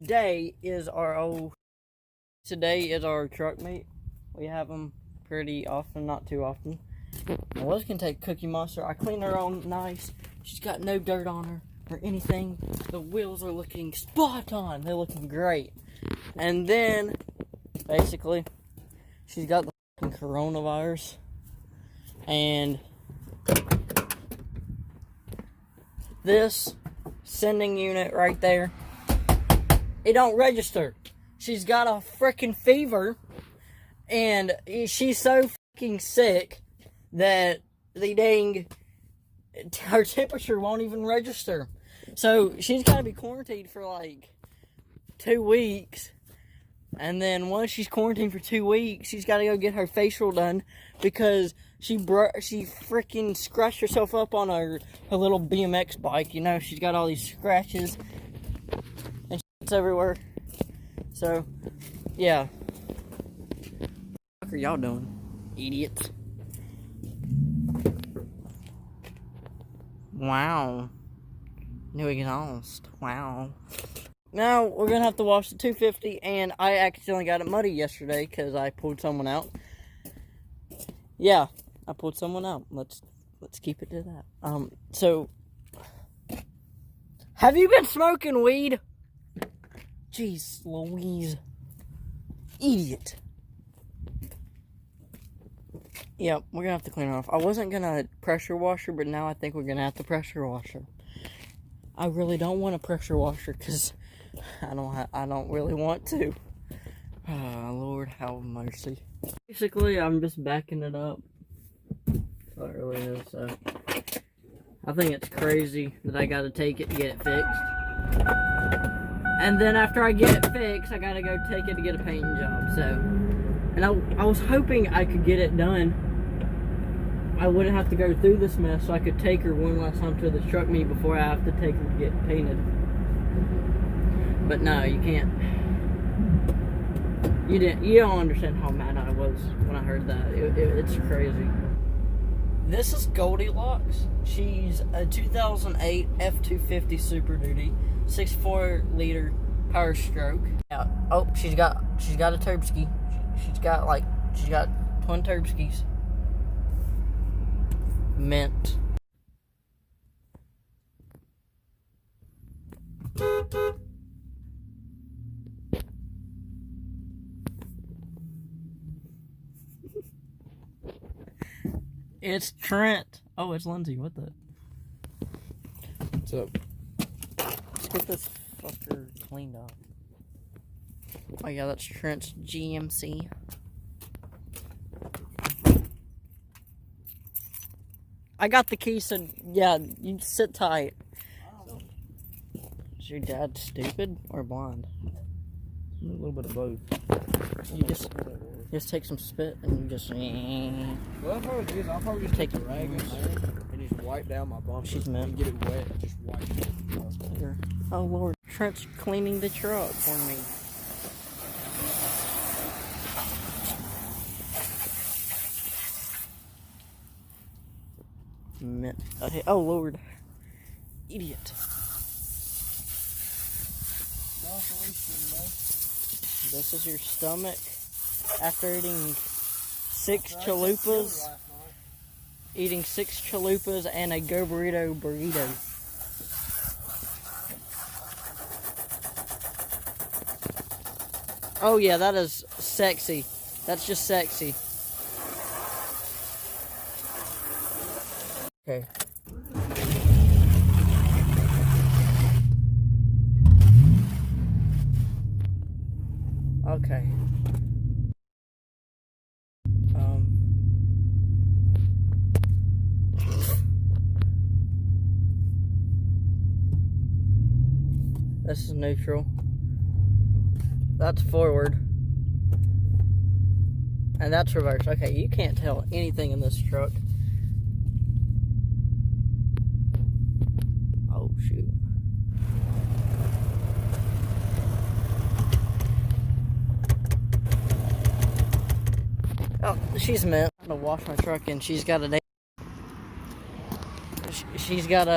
Today is our truck meet. We have them pretty often, not too often. Liz can take Cookie Monster. I cleaned her on nice. She's got no dirt on her or anything. The wheels are looking spot on. They're looking great. And then, basically, she's got the fucking coronavirus. And this sending unit right there, it don't register. She's got a freaking fever, and she's so fucking sick that her temperature won't even register. So she's got to be quarantined for like 2 weeks. And then once she's quarantined for 2 weeks, she's got to go get her facial done because she freaking scratched herself up on her little BMX bike. You know, she's got all these scratches and shit's everywhere. So, yeah. What are y'all doing, idiots? Wow. New exhaust. Wow. Now, we're going to have to wash the 250, and I accidentally got it muddy yesterday because I pulled someone out. Yeah, I pulled someone out. Let's keep it to that. So, have you been smoking weed? Jeez Louise. Idiot. Yeah, we're going to have to clean her off. I wasn't going to pressure wash her, but now I think we're going to have to pressure wash her. I really don't want to pressure wash her because I don't really want to. Oh, Lord, have mercy. Basically, I'm just backing it up. That's all it really is. So, I think it's crazy that I got to take it to get it fixed. And then after I get it fixed, I got to go take it to get a painting job. So, and I was hoping I could get it done. I wouldn't have to go through this mess, so I could take her one last time to the truck meet before I have to take her to get painted. But no, you can't. You don't understand how mad I was when I heard that. It's crazy. This is Goldilocks. She's a 2008 F250 Super Duty, 6.4 liter power stroke. Yeah. Oh, she's got a turbski. She's got twin turbskis. Mint. It's Trent. Oh, it's Lindsay. What the? What's up? Let's get this fucker cleaned up. Oh yeah, that's Trent's GMC. I got the keys, so yeah, you sit tight. Is your dad stupid or blind? A little bit of both. You just take some spit and you just. Well, I'll probably just take a rag in there and just wipe down my bumper. She's meant. Get it wet, just wipe it. Oh Lord, Trent's cleaning the truck for me. Okay. Oh Lord, idiot. This is your stomach after eating 6 chalupas. Eating 6 chalupas and a Go Burrito burrito. Oh yeah, that is sexy. That's just sexy. Okay. Okay. This is neutral. That's forward. And that's reverse. Okay, you can't tell anything in this truck. Oh, shoot. Oh, she's meant to wash my truck, and she's got a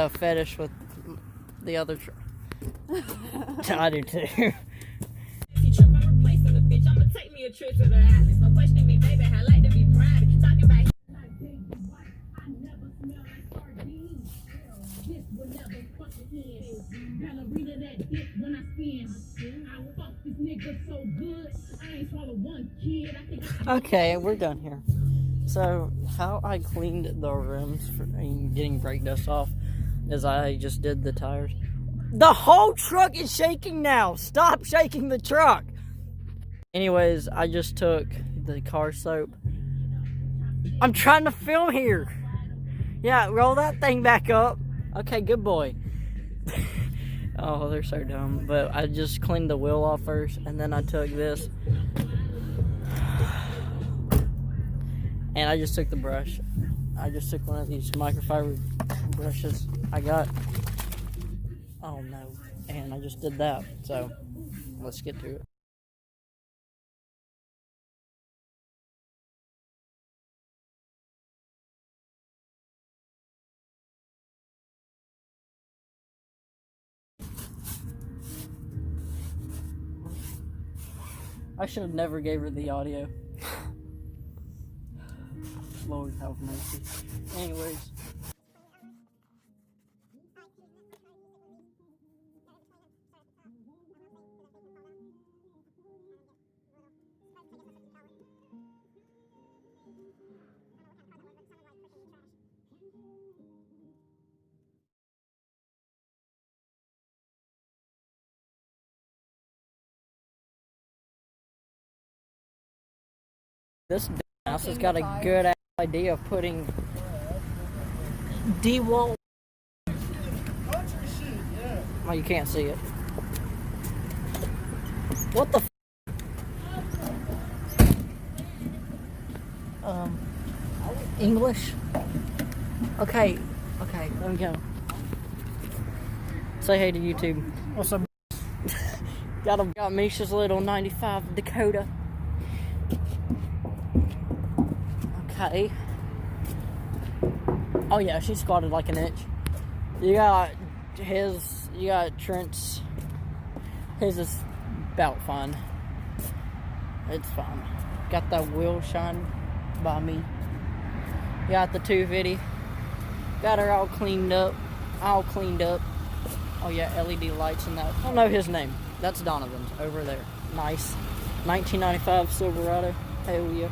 fetish with the other truck. I do too. bitch, I'ma take me a trip to the island. So question me, baby, I like to be private. Talking about ballerina that dick when I spin. I fuck this nigga so good. I ain't swallow one kid. I think Okay, we're done here. So, how I cleaned the rims for getting brake dust off is I just did the tires. The whole truck is shaking now! Stop shaking the truck! Anyways, I just took the car soap. I'm trying to film here! Yeah, roll that thing back up. Okay, good boy. Oh, they're so dumb. But I just cleaned the wheel off first, and then I took this. And I just took the brush. I just took one of these microfiber brushes I got. Oh no. And I just did that. So, let's get to it. I should have never gave her the audio. Lord have mercy. Anyways. This house has got a good idea of putting D-wall. Oh, you can't see it. What the f? English? Okay, let me go. Say hey to YouTube. What's up? Got Misha's little 95 Dakota. Okay. Oh yeah, she squatted like an inch. You got Trent's. His is about fine. It's fine. Got that wheel shine by me. Got the 250. Got her all cleaned up. Oh yeah, LED lights and that. I don't know his name. That's Donovan's over there. Nice. 1995 Silverado. Hell yeah.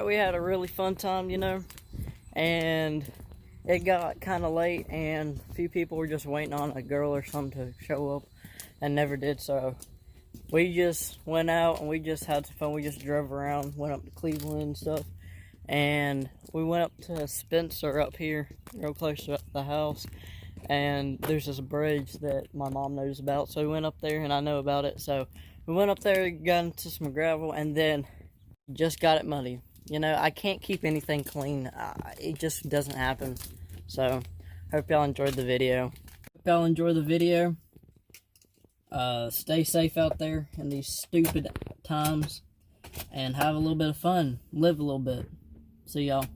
We had a really fun time, you know. And it got kind of late and a few people were just waiting on a girl or something to show up and never did, so we just went out and we just had some fun. We just drove around, went up to Cleveland and stuff, and we went up to Spencer up here, real close to the house, and there's this bridge that my mom knows about, so we went up there and I know about it, so we went up there, got into some gravel, and then just got it muddy. You know, I can't keep anything clean. It just doesn't happen. So, hope y'all enjoyed the video. Hope y'all enjoy the video. Stay safe out there in these stupid times. And have a little bit of fun. Live a little bit. See y'all.